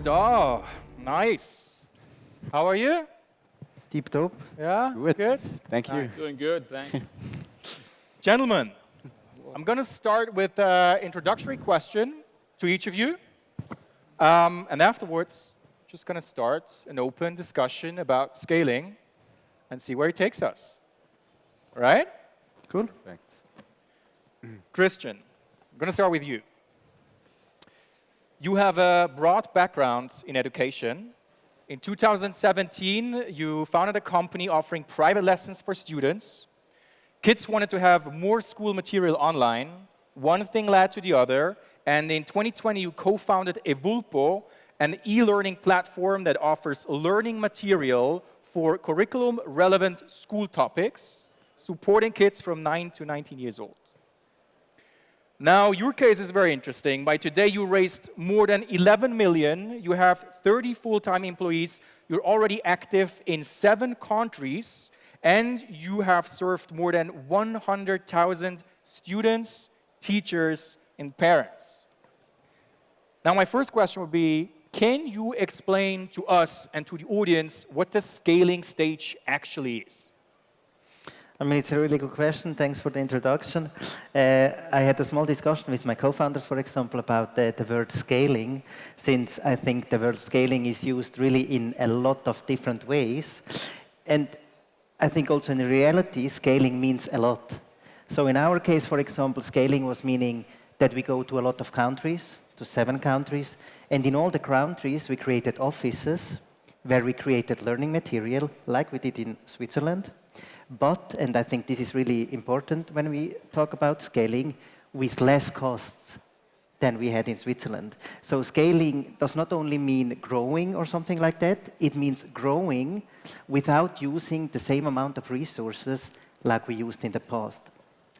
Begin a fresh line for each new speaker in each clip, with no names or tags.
So, nice. How are you?
Tip top.
Yeah, good.
Thank you.
Nice.
Doing good, thanks.
Gentlemen, I'm going to start with an introductory question to each of you. And afterwards, just going to start an open discussion about scaling and see where it takes us. All right?
Cool.
Perfect.
Christian, I'm going to start with you. You have a broad background in education. In 2017, you founded a company offering private lessons for students. Kids wanted to have more school material online. One thing led to the other. And in 2020, you co-founded evulpo, an e-learning platform that offers learning material for curriculum-relevant school topics, supporting kids from 9 to 19 years old. Now, your case is very interesting. By today, you raised more than 11 million. You have 30 full-time employees. You're already active in 7 countries. And you have served more than 100,000 students, teachers, and parents. Now, my first question would be, can you explain to us and to the audience what the scaling stage actually is?
I mean, it's a really good question. Thanks for the introduction. I had a small discussion with my co-founders, for example, about the word scaling, since I think the word scaling is used really in a lot of different ways. And I think also in reality, scaling means a lot. So in our case, for example, scaling was meaning that we go to a lot of countries, to 7 countries, and in all the countries, we created offices where we created learning material, like we did in Switzerland. But, and I think this is really important when we talk about scaling, with less costs than we had in Switzerland. So scaling does not only mean growing or something like that, it means growing without using the same amount of resources like we used in the past.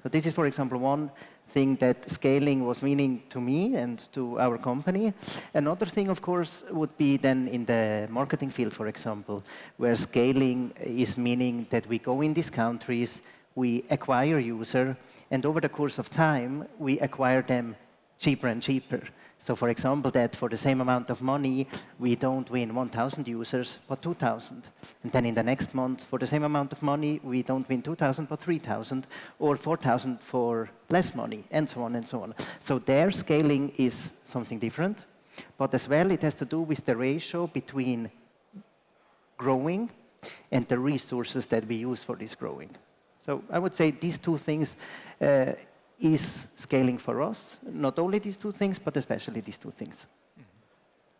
So this is, for example, one thing that scaling was meaning to me and to our company. Another thing, of course, would be then in the marketing field, for example, where scaling is meaning that we go in these countries, we acquire user, and over the course of time, we acquire them cheaper and cheaper. So, for example, that for the same amount of money, we don't win 1,000 users, but 2,000. And then in the next month, for the same amount of money, we don't win 2,000, but 3,000, or 4,000 for less money, and so on and so on. So their scaling is something different, but as well, it has to do with the ratio between growing and the resources that we use for this growing. So I would say these 2 things is scaling for us. Not only these 2 things, but especially these 2 things.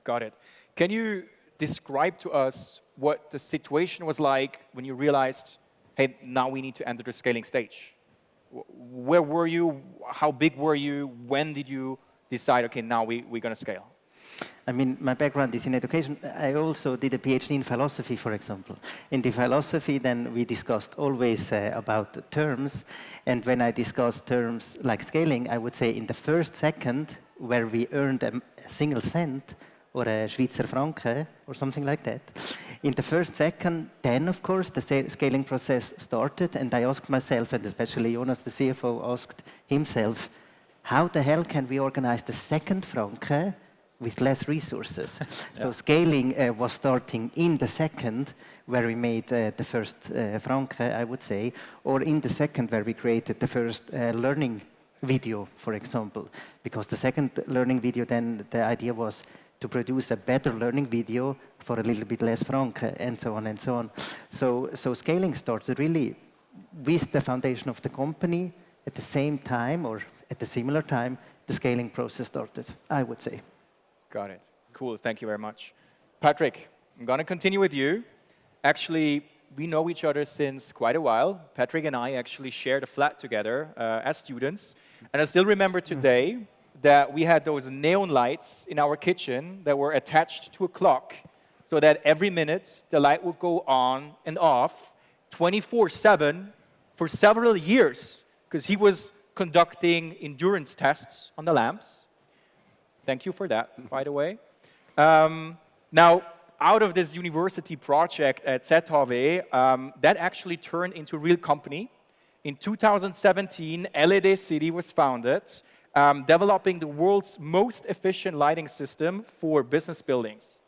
Got it. Can you describe to us what the situation was like when you realized, hey, now we need to enter the scaling stage? Where were you? How big were you? When did you decide, okay, now we're going to scale?
I mean, my background is in education. I also did a PhD in philosophy, for example. In the philosophy, then we discussed always about terms. And when I discussed terms like scaling, I would say in the first second where we earned a single cent or a Schweizer Franken or something like that. In the first second, then, of course, the scaling process started. And I asked myself, and especially Jonas, the CFO, asked himself, how the hell can we organize the second Franken with less resources? So scaling was starting in the second where we made the first Franken, I would say, or in the second where we created the first learning video, for example. Because the second learning video, then the idea was to produce a better learning video for a little bit less Franken, and so on and so on. So scaling started really with the foundation of the company. At the same time, or at a similar time, the scaling process started, I would say.
Got it. Cool. Thank you very much. Patrik, I'm going to continue with you. Actually, we know each other since quite a while. Patrik and I actually shared a flat together as students. And I still remember today that we had those neon lights in our kitchen that were attached to a clock so that every minute the light would go on and off 24/7 for several years because he was conducting endurance tests on the lamps. Thank you for that, by the way. Now, out of this university project at ZHAW, that actually turned into a real company. In 2017, LEDCity was founded, developing the world's most efficient lighting system for business buildings.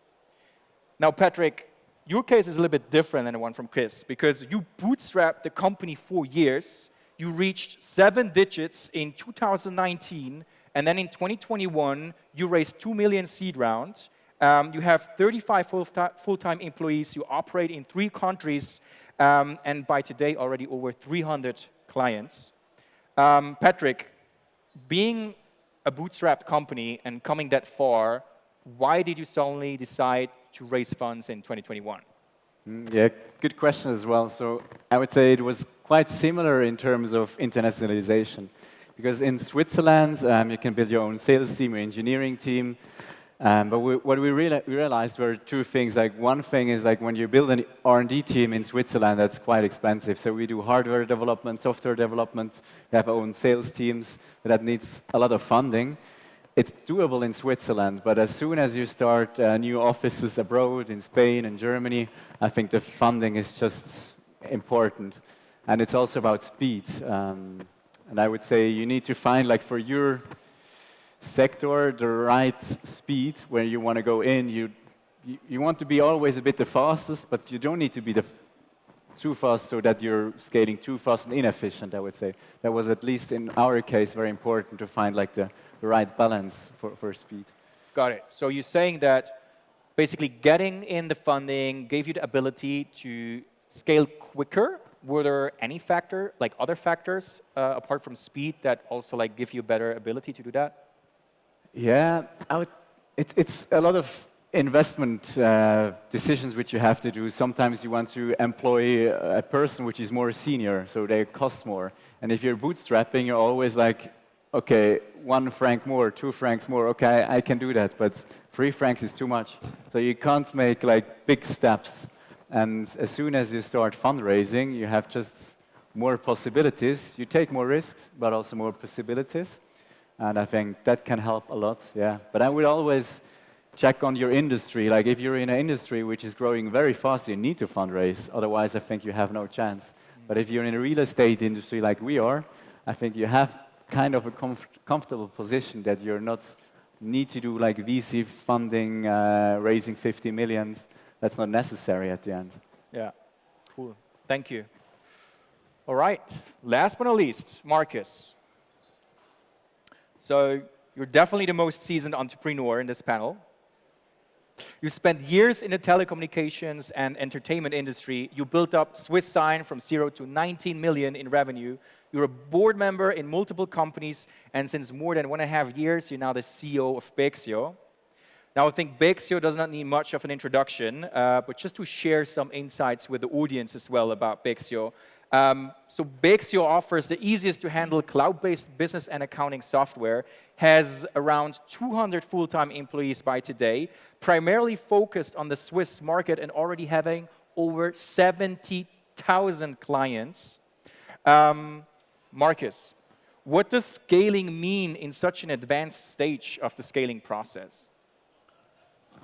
Now, Patrik, your case is a little bit different than the one from Chris, because you bootstrapped the company 4 years, you reached 7 digits in 2019, and then in 2021, you raised 2 million seed round. You have 35 full-time employees, you operate in 3 countries, and by today already over 300 clients. Patrik, being a bootstrapped company and coming that far, why did you suddenly decide to raise funds in 2021?
Yeah, good question as well. So I would say it was quite similar in terms of internationalization. Because in Switzerland, you can build your own sales team, your engineering team. But what we realized were 2 things. Like one thing is like when you build an R&D team in Switzerland, that's quite expensive. So we do hardware development, software development. We have our own sales teams, but that needs a lot of funding. It's doable in Switzerland, but as soon as you start new offices abroad in Spain and Germany, I think the funding is just important. And it's also about speed. And I would say you need to find, like for your sector, the right speed where you want to go in. You want to be always a bit the fastest, but you don't need to be too fast so that you're scaling too fast and inefficient, I would say. That was, at least in our case, very important to find like the right balance for speed.
Got it. So you're saying that basically getting in the funding gave you the ability to scale quicker. Were there any factor, like other factors, apart from speed, that also like give you a better ability to do that?
Yeah, it's a lot of investment decisions which you have to do. Sometimes you want to employ a person which is more senior, so they cost more. And if you're bootstrapping, you're always like, okay, 1 franc more, 2 francs more, okay, I can do that, but 3 francs is too much. So you can't make like big steps. And as soon as you start fundraising, you have just more possibilities. You take more risks, but also more possibilities. And I think that can help a lot, yeah. But I would always check on your industry. Like if you're in an industry which is growing very fast, you need to fundraise. Otherwise, I think you have no chance. But if you're in a real estate industry like we are, I think you have kind of a comfortable position that you're not need to do like VC funding, raising 50 million. That's not necessary at the end.
Yeah, cool. Thank you. All right, last but not least, Marcus. So you're definitely the most seasoned entrepreneur in this panel. You spent years in the telecommunications and entertainment industry. You built up Swiss Sign from 0 to 19 million in revenue. You're a board member in multiple companies, and since more than 1.5 years, you're now the CEO of bachelor. Now, I think bachelor does not need much of an introduction, but just to share some insights with the audience as well about bachelor. So bachelor offers the easiest to handle cloud-based business and accounting software, has around 200 full-time employees by today, primarily focused on the Swiss market and already having over 70,000 clients. Marcus, what does scaling mean in such an advanced stage of the scaling process?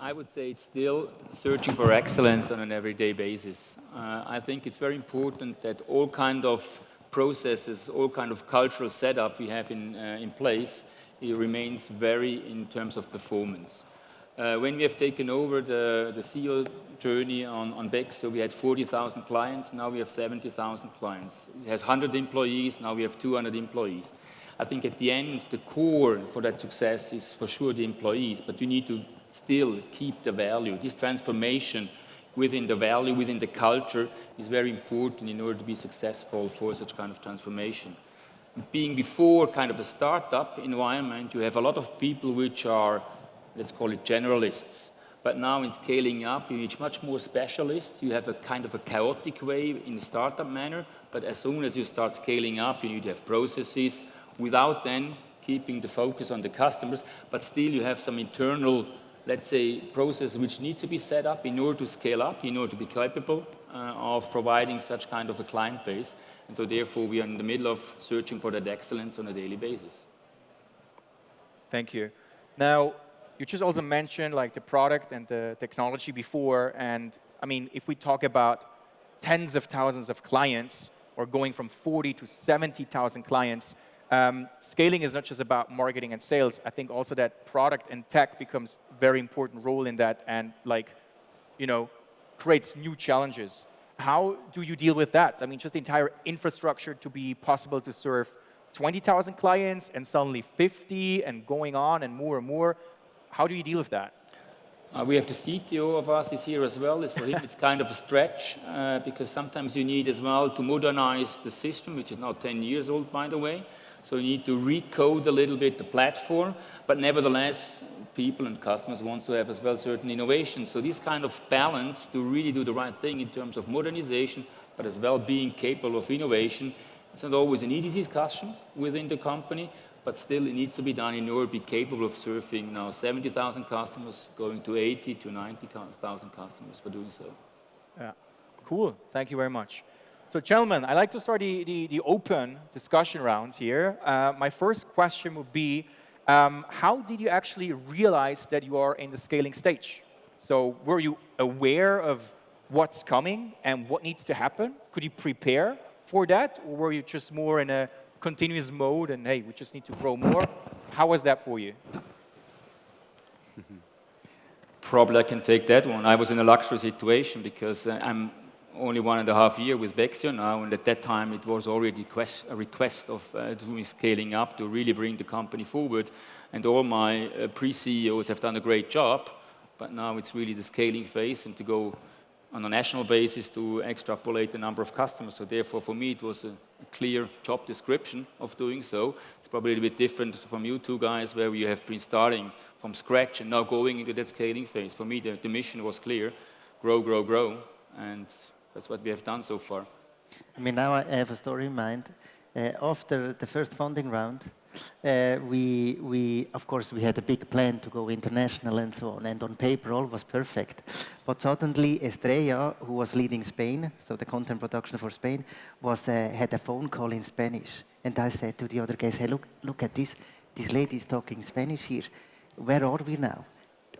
I would say it's still searching for excellence on an everyday basis. I think it's very important that all kind of processes, all kind of cultural setup we have in place, it remains very in terms of performance. When we have taken over the CEO journey on Bex, so we had 40,000 clients, now we have 70,000 clients. We had 100 employees, now we have 200 employees. I think at the end, the core for that success is for sure the employees, but you need to still keep the value. This transformation within the value, within the culture, is very important in order to be successful for such kind of transformation. Being before kind of a startup environment, you have a lot of people which are, let's call it generalists. But now in scaling up, you need much more specialists. You have a kind of a chaotic way in the startup manner, but as soon as you start scaling up, you need to have processes without then keeping the focus on the customers, but still you have some internal, let's say, process which needs to be set up in order to scale up, in order to be capable of providing such kind of a client base. And so therefore we are in the middle of searching for that excellence on a daily basis.
Thank you. Now, you just also mentioned like the product and the technology before, and I mean, if we talk about tens of thousands of clients or going from 40 to 70,000 clients, scaling is not just about marketing and sales. I think also that product and tech becomes a very important role in that, and like, you know, creates new challenges. How do you deal with that? I mean, just the entire infrastructure to be possible to serve 20,000 clients and suddenly 50 and going on and more and more. How do you deal with that?
We have the CTO of us is here as well. For him, it's kind of a stretch because sometimes you need as well to modernize the system, which is now 10 years old, by the way. So you need to recode a little bit the platform, but nevertheless, people and customers want to have as well certain innovations. So this kind of balance to really do the right thing in terms of modernization, but as well being capable of innovation, it's not always an easy discussion within the company, but still it needs to be done in order to be capable of serving now 70,000 customers, going to 80 to 90,000 customers for doing so.
Yeah, cool. Thank you very much. So, gentlemen, I'd like to start the open discussion round here. My first question would be, how did you actually realize that you are in the scaling stage? So, were you aware of what's coming and what needs to happen? Could you prepare for that, or were you just more in a continuous mode and, hey, we just need to grow more? How was that for you?
Probably I can take that one. I was in a luxury situation because I'm only 1.5 years with Bexio now, and at that time it was already a request of doing scaling up to really bring the company forward. And all my pre-CEOs have done a great job, but now it's really the scaling phase and to go on a national basis to extrapolate the number of customers. So therefore, for me, it was a clear job description of doing so. It's probably a little bit different from you two guys, where you have been starting from scratch and now going into that scaling phase. For me, the mission was clear: grow, grow, grow, and that's what we have done so far.
I mean, now I have a story in mind. After the first funding round, of course, we had a big plan to go international and so on, and on paper all was perfect. But suddenly Estrella, who was leading Spain, so the content production for Spain, had a phone call in Spanish. And I said to the other guys, hey, look at this lady is talking Spanish here. Where are we now?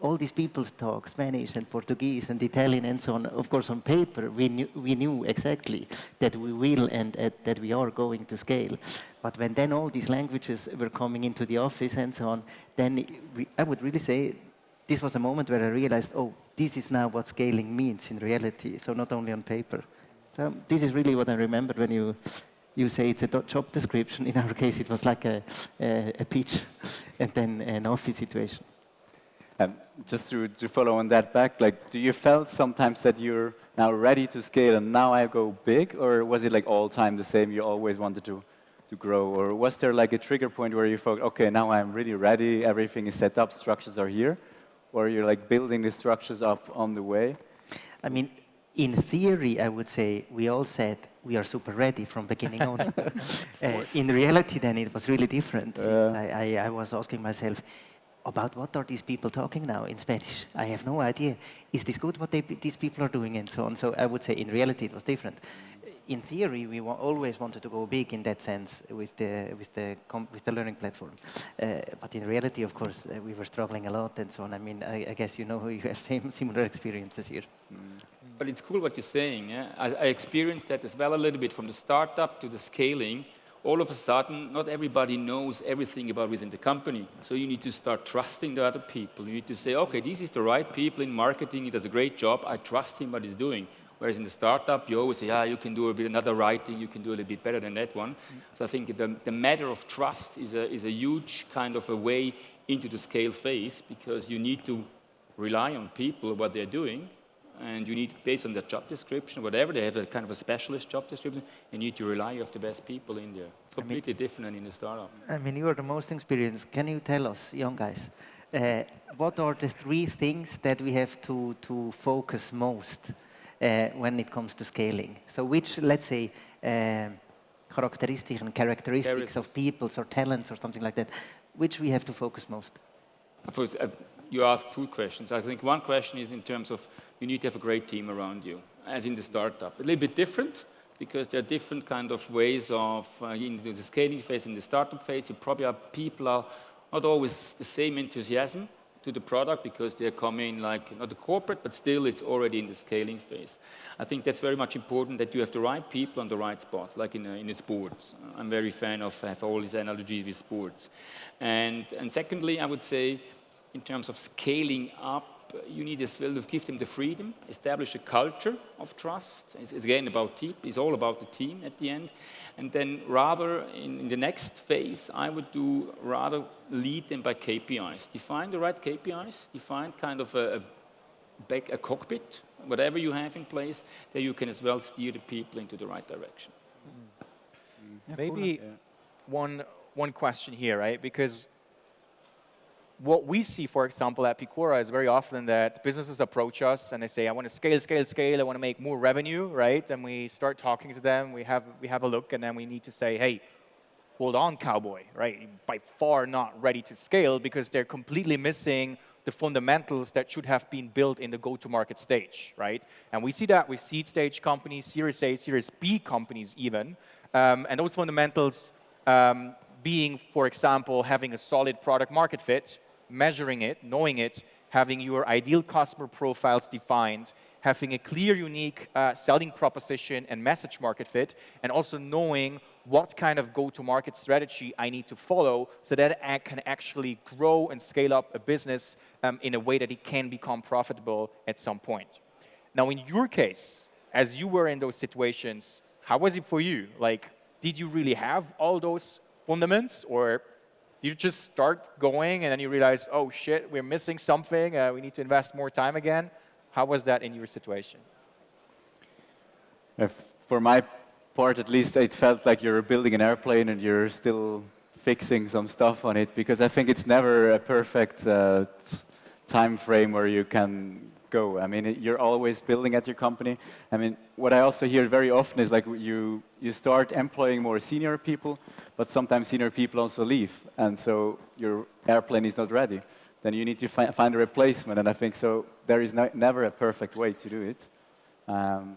All these people talk Spanish and Portuguese and Italian and so on. Of course, on paper, we knew exactly that we will and that we are going to scale. But when then all these languages were coming into the office and so on, then I would really say this was a moment where I realized, oh, this is now what scaling means in reality, so not only on paper. So this is really what I remember when you say it's a job description. In our case, it was like a pitch and then an office situation.
Just to follow on that back, like, do you felt sometimes that you're now ready to scale and now I go big, or was it like all time the same? You always wanted to grow, or was there like a trigger point where you thought, okay, now I'm really ready, everything is set up, structures are here, or you're like building the structures up on the way?
I mean, in theory, I would say we all said we are super ready from beginning on. In reality, then it was really different. I was asking myself, about what are these people talking now in Spanish? I have no idea. Is this good what these people are doing and so on? So I would say in reality it was different. In theory, we always wanted to go big in that sense with the learning platform. But in reality, of course, we were struggling a lot and so on. I mean, I guess you know you have similar experiences here.
But it's cool what you're saying. Yeah? I experienced that as well a little bit from the startup to the scaling. All of a sudden, not everybody knows everything about within the company. So you need to start trusting the other people. You need to say, okay, this is the right people in marketing. He does a great job. I trust him what he's doing. Whereas in the startup, you always say, you can do a bit another writing. You can do a little bit better than that one. So I think the matter of trust is a huge kind of a way into the scale phase, because you need to rely on people, what they're doing. And you need, based on their job description, whatever, they have a kind of a specialist job description, you need to rely on the best people in there. It's completely different than in the startup.
I mean, you are the most experienced. Can you tell us, young guys, what are the 3 things that we have to focus most when it comes to scaling? So which, let's say, characteristics of peoples or talents or something like that, which we have to focus most?
You asked 2 questions. I think one question is in terms of you need to have a great team around you, as in the startup. A little bit different, because there are different kind of ways of, in the scaling phase, in the startup phase, you probably have people are not always the same enthusiasm to the product because they're coming like not a corporate, but still it's already in the scaling phase. I think that's very much important that you have the right people on the right spot, like in sports. I'm very fan of have all these analogies with sports. And secondly, I would say in terms of scaling up, you need as well to give them the freedom, establish a culture of trust. It's again about team. It's all about the team at the end. And then rather in the next phase, I would do rather lead them by KPIs. Define the right KPIs. Define kind of a cockpit, whatever you have in place, that you can as well steer the people into the right direction.
Yeah, maybe one question here, right? Because what we see, for example, at Picora is very often that businesses approach us and they say, I want to scale, scale, scale, I want to make more revenue, right? And we start talking to them, we have a look, and then we need to say, hey, hold on, cowboy, right? By far not ready to scale because they're completely missing the fundamentals that should have been built in the go-to-market stage, right? And we see that with seed stage companies, Series A, Series B companies even, and those fundamentals being, for example, having a solid product market fit, measuring it, knowing it, having your ideal customer profiles defined, having a clear, unique selling proposition and message market fit, and also knowing what kind of go-to-market strategy I need to follow so that I can actually grow and scale up a business in a way that it can become profitable at some point. Now, in your case, as you were in those situations, how was it for you? Like, did you really have all those fundaments, or you just start going and then you realize, oh shit, we're missing something, we need to invest more time again? How was that in your situation?
For my part, at least, it felt like you're building an airplane and you're still fixing some stuff on it, because I think it's never a perfect time frame where you can go. I mean, you're always building at your company. I mean, what I also hear very often is like you start employing more senior people, but sometimes senior people also leave, and so your airplane is not ready. Then you need to find a replacement, and I think so there is never a perfect way to do it.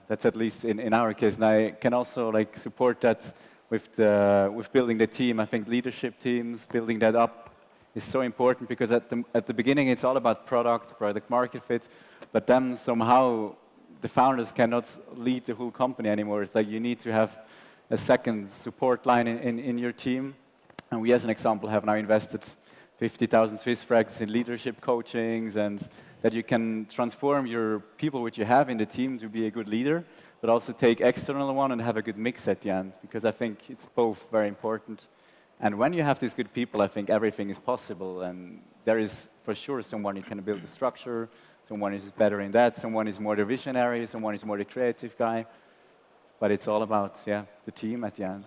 That's at least in our case, and I can also like support that with building the team. I think leadership teams, building that up is so important, because at the beginning it's all about product market fit, but then somehow the founders cannot lead the whole company anymore. It's like you need to have a second support line in your team. And we, as an example, have now invested 50,000 Swiss francs in leadership coachings, and that you can transform your people which you have in the team to be a good leader, but also take external one and have a good mix at the end, because I think it's both very important. And when you have these good people, I think everything is possible, and there is for sure someone who can build the structure, someone is better in that, someone is more the visionary, someone is more the creative guy. But it's all about, the team at the end.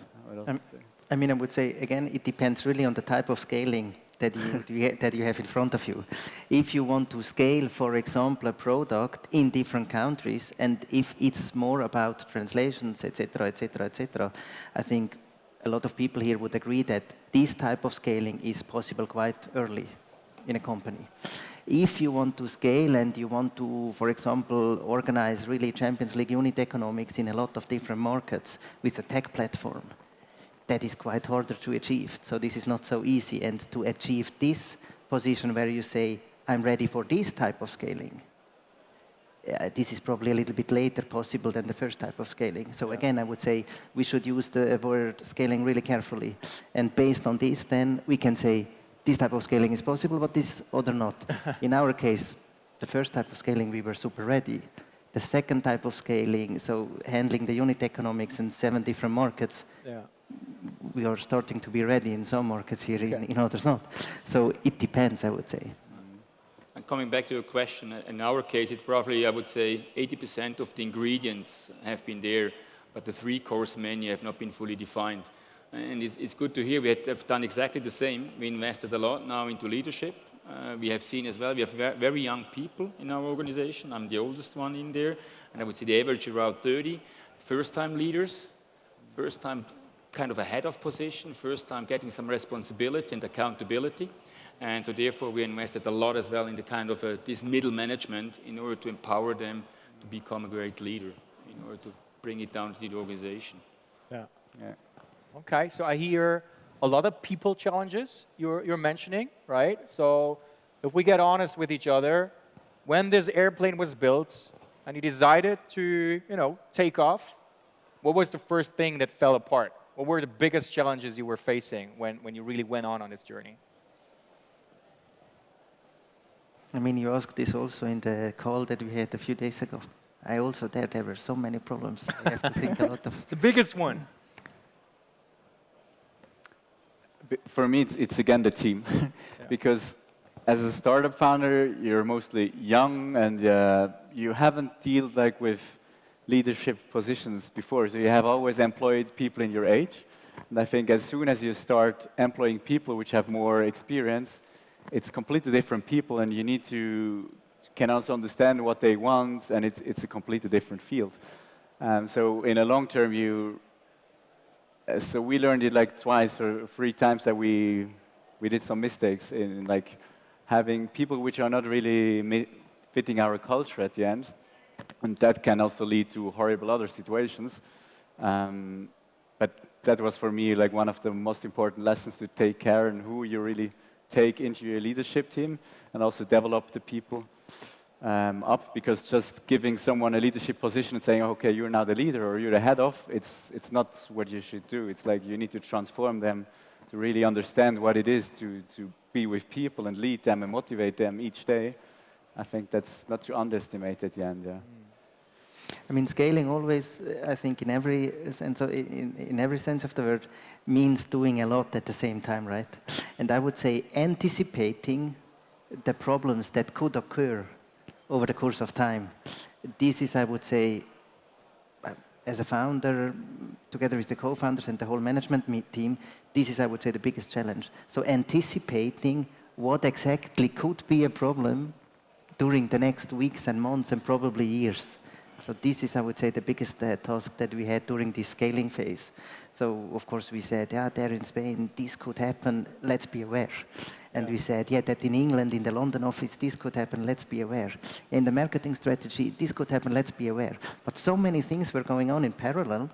I mean, I would say, again, it depends really on the type of scaling that you have in front of you. If you want to scale, for example, a product in different countries, and if it's more about translations, etc., etc., etc., I think a lot of people here would agree that this type of scaling is possible quite early in a company. If you want to scale and you want to, for example, organize really Champions League unit economics in a lot of different markets with a tech platform, that is quite harder to achieve. So this is not so easy. And to achieve this position where you say, I'm ready for this type of scaling, this is probably a little bit later possible than the first type of scaling. So again, I would say we should use the word scaling really carefully. And based on this, then we can say, this type of scaling is possible, but this other not. In our case, the first type of scaling, we were super ready. The second type of scaling, so handling the unit economics in 7 different markets, we are starting to be ready in some markets here, in others not. So it depends, I would say.
And coming back to your question, in our case, it's probably, I would say, 80% of the ingredients have been there, but the 3-course menu have not been fully defined. And it's good to hear we have done exactly the same. We invested a lot now into leadership. We have seen as well, we have very young people in our organization. I'm the oldest one in there, and I would say the average around 30. First-time leaders, first-time kind of a head of position, first-time getting some responsibility and accountability. And so therefore we invested a lot as well in the kind of this middle management in order to empower them to become a great leader, in order to bring it down to the organization.
Yeah. Okay, so I hear a lot of people challenges you're mentioning, right? So if we get honest with each other, when this airplane was built and you decided to, take off, what was the first thing that fell apart? What were the biggest challenges you were facing when you really went on this journey?
I mean, you asked this also in the call that we had a few days ago. I also there were so many problems. I have to think a lot of.
The biggest one?
For me, it's again the team. Because as a startup founder, you're mostly young and you haven't dealt like with leadership positions before. So you have always employed people in your age. And I think as soon as you start employing people which have more experience, it's completely different people, and you need to can also understand what they want, and it's a completely different field. So in a long term, so we learned it like twice or three times that we did some mistakes in like having people which are not really fitting our culture at the end, and that can also lead to horrible other situations. But that was for me like one of the most important lessons, to take care and who you really take into your leadership team, and also develop the people up, because just giving someone a leadership position and saying, okay, you're now the leader or you're the head of, it's not what you should do. It's like you need to transform them to really understand what it is to be with people and lead them and motivate them each day. I think that's not to underestimate at the end. Yeah.
I mean, scaling always, I think, in every sense of the word, means doing a lot at the same time, right? And I would say anticipating the problems that could occur over the course of time. This is, I would say, as a founder, together with the co-founders and the whole management team, this is, I would say, the biggest challenge. So anticipating what exactly could be a problem during the next weeks and months and probably years. So this is, I would say, the biggest task that we had during this scaling phase. So, of course, we said, yeah, there in Spain, this could happen, let's be aware. And we said, yeah, that in England, in the London office, this could happen, let's be aware. In the marketing strategy, this could happen, let's be aware. But so many things were going on in parallel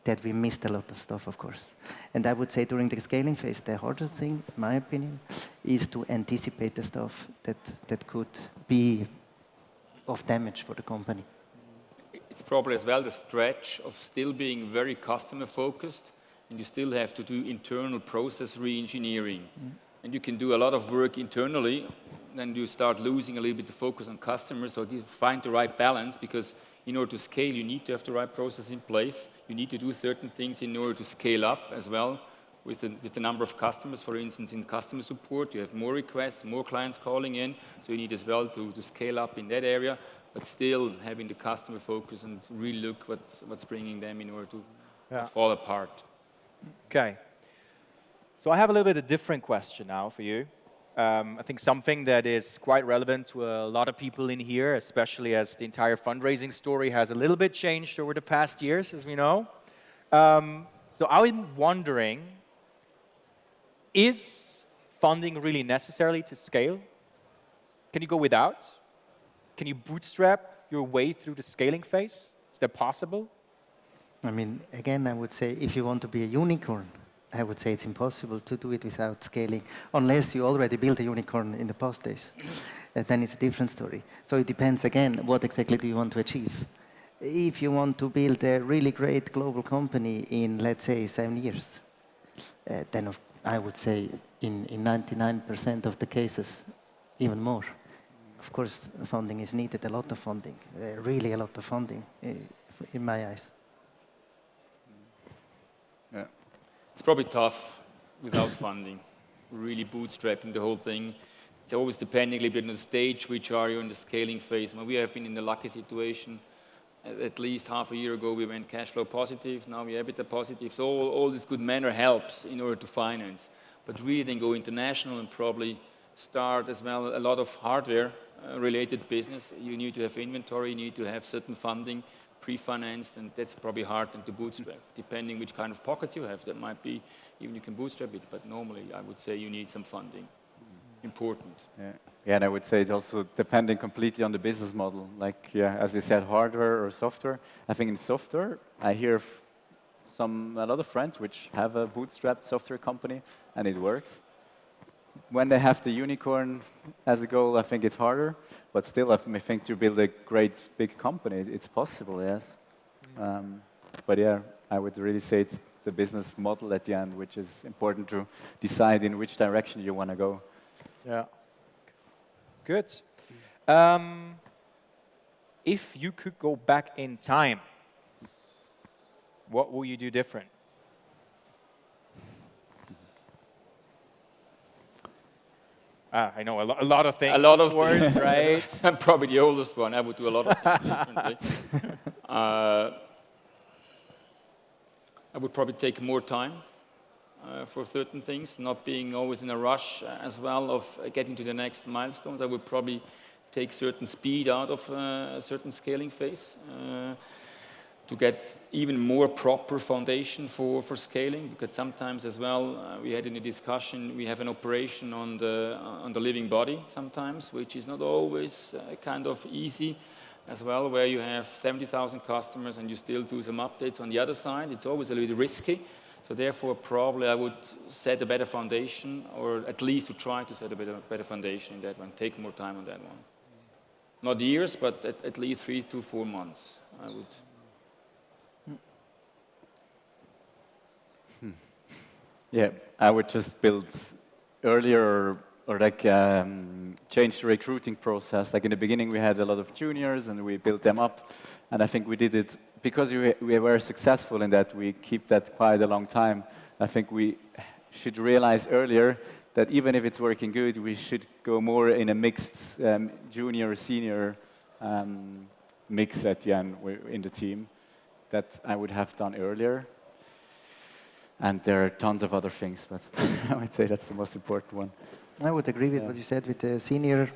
that we missed a lot of stuff, of course. And I would say during the scaling phase, the hardest thing, in my opinion, is to anticipate the stuff that could be of damage for the company.
It's probably as well the stretch of still being very customer focused, and you still have to do internal process re-engineering. And you can do a lot of work internally, then you start losing a little bit the focus on customers. So you find the right balance, because in order to scale, you need to have the right process in place. You need to do certain things in order to scale up as well with the number of customers. For instance, in customer support, you have more requests, more clients calling in, so you need as well to scale up in that area, but still having the customer focus and really look what's bringing them in order to not fall apart.
Okay. So I have a little bit of a different question now for you. I think something that is quite relevant to a lot of people in here, especially as the entire fundraising story has a little bit changed over the past years, as we know. So I'm wondering, is funding really necessary to scale? Can you go without? Can you bootstrap your way through the scaling phase? Is that possible?
I mean, again, I would say if you want to be a unicorn, I would say it's impossible to do it without scaling, unless you already built a unicorn in the past days. Then it's a different story. So it depends, again, what exactly do you want to achieve. If you want to build a really great global company in, let's say, 7 years, then I would say in 99% of the cases, even more. Of course, funding is needed, a lot of funding, really a lot of funding, in my eyes.
Yeah.
It's probably tough without funding, really bootstrapping the whole thing. It's always depending a little bit on the stage which are you in the scaling phase. I mean, we have been in the lucky situation. At least half a year ago, we went cash flow positive. Now we're EBITDA positive. So all this good manner helps in order to finance. But really then go international and probably start as well a lot of hardware related business. You need to have inventory, you need to have certain funding pre-financed, and that's probably hard to bootstrap. Depending which kind of pockets you have, that might be, even you can bootstrap it, but normally I would say you need some funding. Important.
Yeah, and I would say it's also depending completely on the business model. Like, yeah, as you said, hardware or software. I think in software, I hear a lot of friends which have a bootstrapped software company, and it works. when they have the unicorn as a goal, I think it's harder. But still, I think to build a great big company, it's possible, yes. But yeah, I would really say it's the business model at the end, which is important to decide in which direction you want to go.
Yeah. Good. If you could go back in time, what will you do different? I know a lot of things.
A lot of
course,
things,
right?
I'm probably the oldest one. I would do a lot of things differently. I would probably take more time for certain things, not being always in a rush as well of getting to the next milestones. I would probably take certain speed out of a certain scaling phase to get even more proper foundation for scaling, because sometimes as well, we had in the discussion, we have an operation on the living body sometimes, which is not always kind of easy as well, where you have 70,000 customers and you still do some updates on the other side. It's always a little risky. So therefore, probably I would set a better foundation, or at least to try to set a better foundation in that one, take more time on that one. Not years, but at least 3 to 4 months, I would.
Yeah, I would just build earlier or like change the recruiting process. Like in the beginning, we had a lot of juniors and we built them up. And I think we did it because we were successful in that. We keep that quite a long time. I think we should realize earlier that even if it's working good, we should go more in a mixed junior-senior mix at the end in the team. That I would have done earlier. And there are tons of other things, but I would say that's the most important one.
I would agree with what you said with the senior.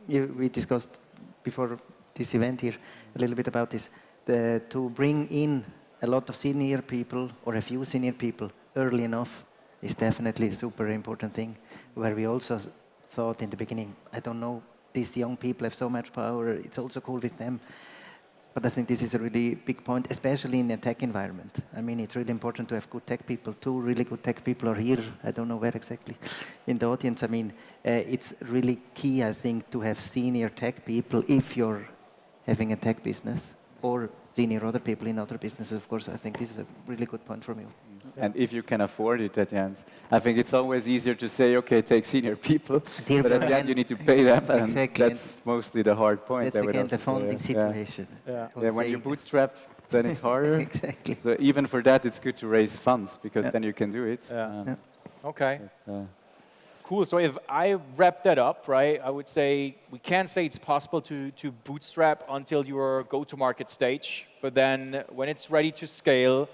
We discussed before this event here a little bit about this. To bring in a lot of senior people or a few senior people early enough is definitely a super important thing. Where we also thought in the beginning, I don't know, these young people have so much power, it's also cool with them. But I think this is a really big point, especially in a tech environment. I mean, it's really important to have good tech people. 2 really good tech people are here. I don't know where exactly in the audience. I mean, it's really key, I think, to have senior tech people if you're having a tech business, or senior other people in other businesses, of course. I think this is a really good point from you.
And if you can afford it at the end. I think it's always easier to say, okay, take senior people, but at the end you need to pay them, and
exactly.
That's mostly the hard point.
That's again the funding situation.
Yeah, when you bootstrap, then it's harder.
Exactly.
So even for that, it's good to raise funds, because then you can do it.
Okay. Cool. So if I wrap that up, right, I would say we can say it's possible to bootstrap until your go-to-market stage, but then when it's ready to scale,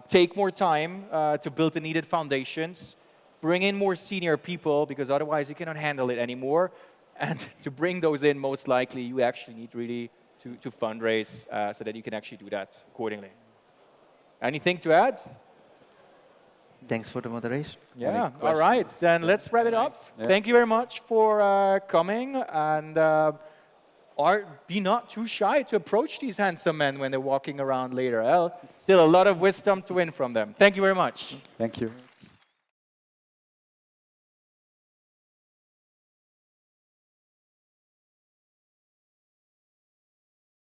take more time to build the needed foundations, bring in more senior people, because otherwise you cannot handle it anymore. And to bring those in, most likely, you actually need really to fundraise so that you can actually do that accordingly. Anything to add?
Thanks for the moderation.
Yeah, all right. Then let's wrap it up. Yeah. Thank you very much for coming. And be not too shy to approach these handsome men when they're walking around later. Still a lot of wisdom to win from them. Thank you very much.
Thank you.